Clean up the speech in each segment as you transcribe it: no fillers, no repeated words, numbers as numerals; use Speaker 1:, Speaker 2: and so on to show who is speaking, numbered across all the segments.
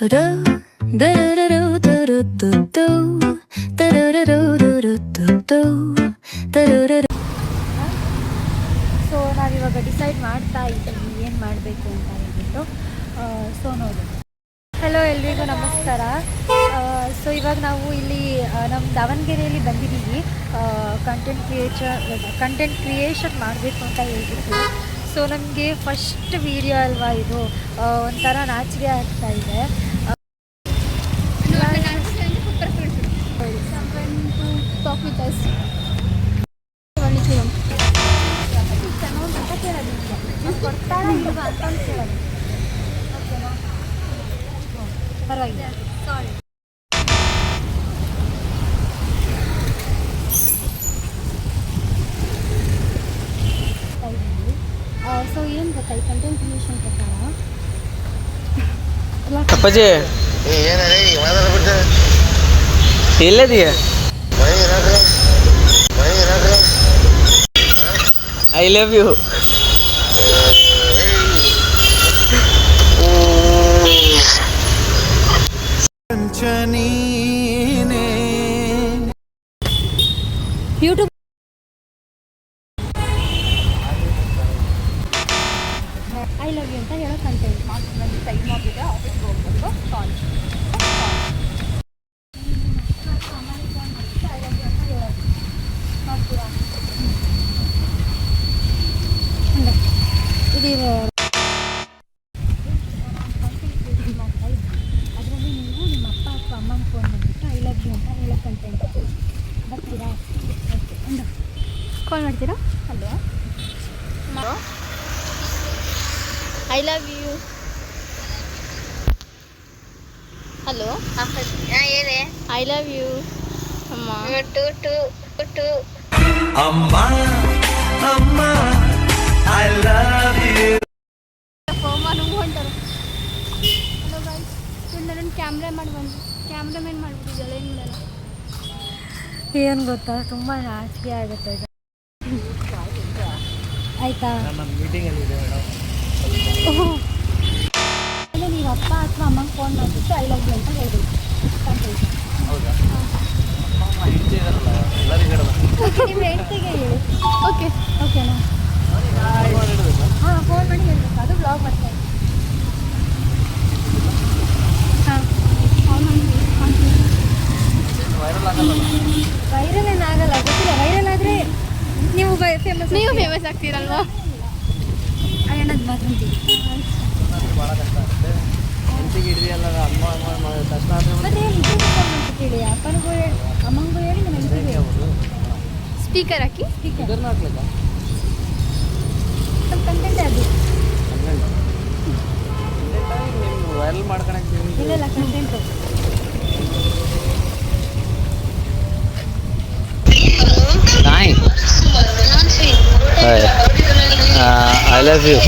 Speaker 1: So ನಾವಿವಾಗ decide ಮಾಡ್ತಾ ಇದ್ದೀವಿ ಏನು ಮಾಡಬೇಕು ಅಂತ ಹೇಳ್ಬಿಟ್ಟು. ಸೊ ನೋಡಿ, ಹಲೋ ಎಲ್ರಿಗೂ ನಮಸ್ಕಾರ. ಸೊ ಇವಾಗ ನಾವು ಇಲ್ಲಿ ನಮ್ಮ ದಾವಣಗೆರೆಯಲ್ಲಿ ಬಂದಿದ್ದೀವಿ ಕಂಟೆಂಟ್ ಕ್ರಿಯೇಷನ್ ಮಾಡಬೇಕು ಅಂತ ಹೇಳ್ಬಿಟ್ಟು. ಸೊ ನಮಗೆ ಫಸ್ಟ್ ವೀಡಿಯೋ ಅಲ್ವಾ ಇದು, ಒಂಥರ ನಾಚಿಕೆ ಆಗ್ತಾ ಇದೆ. ಕೊಡ್ತಾರ ಇಲ್ವಾ ಅಂತ ಕೇಳೋದು, ಓಕೆನಾ? ಪರವಾಗಿಲ್ಲ, ಸಾರಿ. ಸೊ ಏನು ಗೊತ್ತಾ, ಈ ಕಂಟೆಂಟ್ ಕ್ರಿಯೇಷನ್ ಪ್ರಕಾರ
Speaker 2: ಅಪ್ಪಾಜಿ ಎಲ್ಲದೀಯ? I love you.
Speaker 1: YouTube I love you ಅಂತ ಹೇಳೋ ಕಂಟೆಂಟ್.
Speaker 3: ನನಗೆ ಟೈಮ್ ಆಗಿದೆ, ಆಫೀಸ್ಗೆ ಹೋಗ್ಬೇಕು. ಸಾರಿ.
Speaker 1: ಇದು ಅದರಲ್ಲಿ ನೀವು ನಿಮ್ಮ ಅಪ್ಪ ಅಥವಾ ಅಮ್ಮನ ಫೋನ್ ಮಾಡಿಬಿಟ್ಟು ಐ ಲವ್ ಯು ಅಂತ ಹೇಳೋ ಕಂಟೆಂಟ್ ಬರ್ತೀರಾ? ಓಕೆ, ಕಾಲ್ ಮಾಡ್ತೀರಾ? Hello,
Speaker 3: I love you. Hello, ಏನೇ? ಐ ಲವ್ ಯು ಅಮ್ಮ. ಟು
Speaker 2: ಅಮ್ಮ ಅಮ್ಮ ಐ ಲವ್ ಯು.
Speaker 3: ಅಮ್ಮ ನುಂಗು ಹೊಂಟಾರ. ಹಲೋ ಗೈಸ್, ನನ್ನ ಕ್ಯಾಮ್ರಾಮನ್ ಮಾಡಿಬಿಟ್ಟಿದ್ದಲ್ಲ, ಏನು ಮಾಡಲ್ಲ.
Speaker 1: ಏನು ಗೊತ್ತಾ, ತುಂಬ ನಾಚಿಕೆ ಆಗುತ್ತೆ ಇದು. ಆಯಿತಾ? ಅಲ್ಲೇ ನೀವು ಅಪ್ಪ ಅಥವಾ ಅಮ್ಮಂಗೆ ಫೋನ್ ಮಾಡಿಬಿಟ್ಟು ಐ ಲವ್ ಯು ಅಂತ ಹೇಳ್ಬೇಕು. ನಿಮ್ಮ ಹೆಂಡ್ತಿಗೆ ಹೇಳಿ.
Speaker 3: ಓಕೆ,
Speaker 1: ಓಕೆನಾ? ಹಾಂ, ಫೋನ್ ಮಾಡಿ ಹೇಳ್ಬೇಕು. ಅದು ಬ್ಲಾಗ್ ಮಾಡ್ತಾ ಇದ್ದೀನಿ. ಹಾಂ, ವೈರಲ್ ಏನಾಗಲ್ಲ, ಗೊತ್ತಿಲ್ಲ. ವೈರಲ್ ಆದರೆ ನೀವು
Speaker 3: ಫೇಮಸ್ ಆಗ್ತೀರಲ್ವಾ?
Speaker 1: ಅಣ್ಣದ ಬಾತ್ರೂಮ್
Speaker 3: ಮತ್ತೆ
Speaker 1: ಕೇಳಿ, ಅಪ್ಪನಿಗೂ ಹೇಳಿ, ಅಮ್ಮನಿಗೂ ಹೇಳಿ, ನಿಮ್ಮ ಹೆಂಡತಿಗೆ
Speaker 3: ಸ್ಪೀಕರ್ ಹಾಕಿ.
Speaker 1: ಸ್ವಲ್ಪ ಕಂಟೆಂಟ್ ಅದು
Speaker 2: ವೈರಲ್ ಮಾಡ್ಕೊಳಕ್ಕೆ
Speaker 1: ಇಲ್ಲ ಕಂಟೆಂಟು.
Speaker 2: ನಾಯಿ ಐ ಲವ್ ಯು.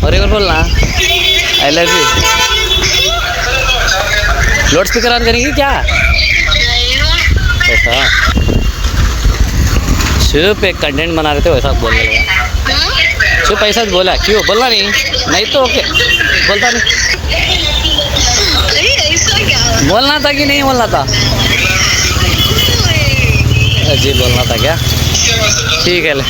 Speaker 2: और एक बार बोलना I love you. Loud speaker on करेंगी क्या? ऐसा सिर्फ एक कंटेंट बना रहे थे, वैसा बोलने लगा. सिर्फ ऐसा बोला, क्यों बोलना नहीं तो ओके, बोलता नहीं. बोलना था कि नहीं बोलना था? जी बोलना था क्या? ठीक है ले.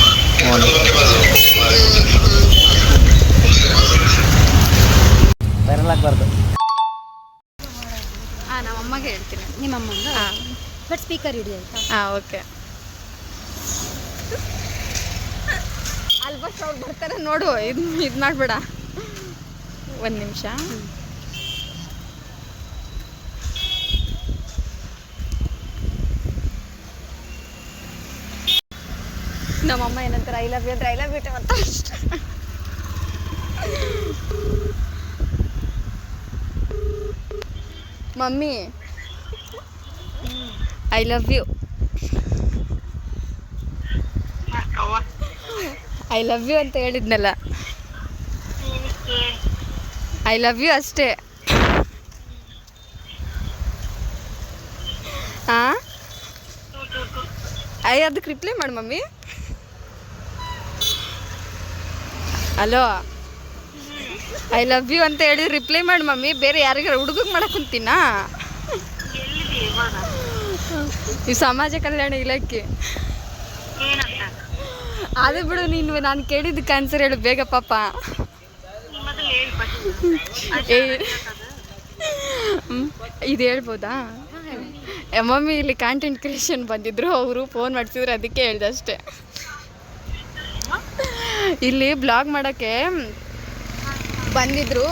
Speaker 2: ವೈರಲ್ ಆಗಬಾರ್ದು.
Speaker 3: ಹಾಂ, ನಮ್ಮ ಅಮ್ಮಗೆ ಹೇಳ್ತೀನಿ.
Speaker 1: ನಿಮ್ಮ ಅಮ್ಮಂದು?
Speaker 3: ಹಾಂ,
Speaker 1: ಬಟ್ ಸ್ಪೀಕರ್ ಇಡಿ ಆಯಿತಾ?
Speaker 3: ಹಾಂ, ಓಕೆ. ಆಲ್ಮೋಸ್ಟ್ ಅವ್ರು ಬರ್ತಾರೆ ನೋಡು. ಇದು ಮಾಡಬೇಡ, ಒಂದು ನಿಮಿಷ. ನಮ್ಮಮ್ಮ ಏನಂತಾರೆ, ಐ ಲವ್ ಯು ಅಂದ್ರೆ ಐ ಲವ್ ಯು ಅಂತ ಅಷ್ಟೇ. Mummy I love you. I love you ಅಂತ ಹೇಳಿದ್ನಲ್ಲ, ಐ ಲವ್ ಯು ಅಷ್ಟೇ. ಹಾಂ, ಅದಕ್ಕೆ ರಿಪ್ಲೈ ಮಾಡಿ mummy. Hello I love you ಅಂತ ಹೇಳಿ ರಿಪ್ಲೈ ಮಾಡಿ ಮಮ್ಮಿ. ಬೇರೆ ಯಾರಿಗಾರ ಹುಡುಗಗೆ ಮಾಡಕ್ ಕುಂತೀನಾ? ಈ ಸಮಾಜ ಕಲ್ಯಾಣ ಇಲಾಖೆ. ಅದು ಬಿಡು, ನೀನು ನಾನು ಕೇಳಿದ್ದಕ್ಕೆ ಆನ್ಸರ್ ಹೇಳು ಬೇಗ ಪಾಪ. ಇದು ಹೇಳ್ಬೋದಾ? ಮಮ್ಮಿ ಇಲ್ಲಿ ಕಾಂಟೆಂಟ್ ಕ್ರಿಯೇಷನ್ ಬಂದಿದ್ರು, ಅವರು ಫೋನ್ ಮಾಡಿಸಿದ್ರು, ಅದಕ್ಕೆ ಹೇಳ್ದೆ ಅಷ್ಟೇ. ಇಲ್ಲಿ ಬ್ಲಾಗ್ ಮಾಡೋಕ್ಕೆ ಬಂದಿದ್ರು,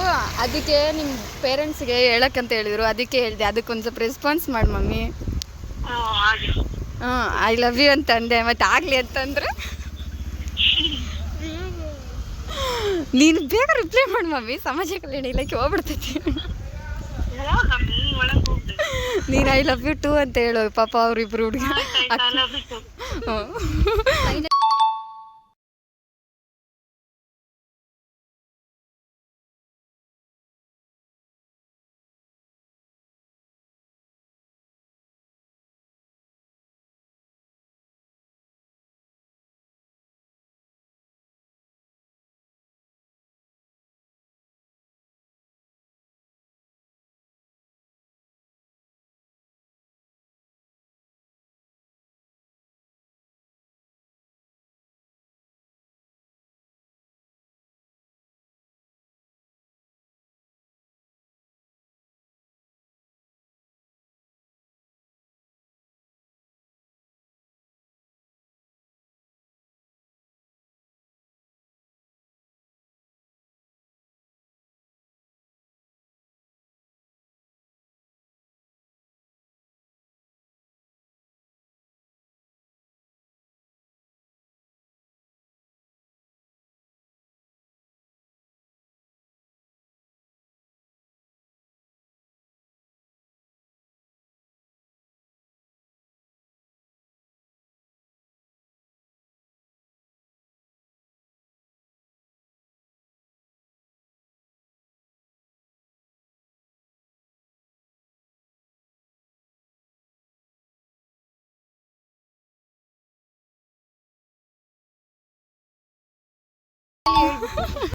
Speaker 3: ಅದಕ್ಕೆ ನಿಮ್ಮ ಪೇರೆಂಟ್ಸ್ಗೆ ಹೇಳಕ್ಕಂತ ಹೇಳಿದರು, ಅದಕ್ಕೆ ಹೇಳಿದೆ. ಅದಕ್ಕೊಂದು ಸ್ವಲ್ಪ ರೆಸ್ಪಾನ್ಸ್ ಮಾಡಿ ಮಮ್ಮಿ. ಹಾಂ ಐ ಲವ್ ಯು ಅಂತ ಅಂದೆ, ಮತ್ತು ಆಗಲಿ ಅಂತಂದ್ರೆ ನೀನು ಬೇಗ ರಿಪ್ಲೈ ಮಾಡಿ ಮಮ್ಮಿ. ಸಮಾಜ ಕಲ್ಯಾಣ ಇಲಾಖೆ ಹೋಗ್ಬಿಡ್ತೈತಿ. ನೀನು ಐ ಲವ್ ಯು ಟು ಅಂತ ಹೇಳು ಪಾಪ ಅವರಿಬ್ರು ಹುಡುಗ. ಹ್ಞೂ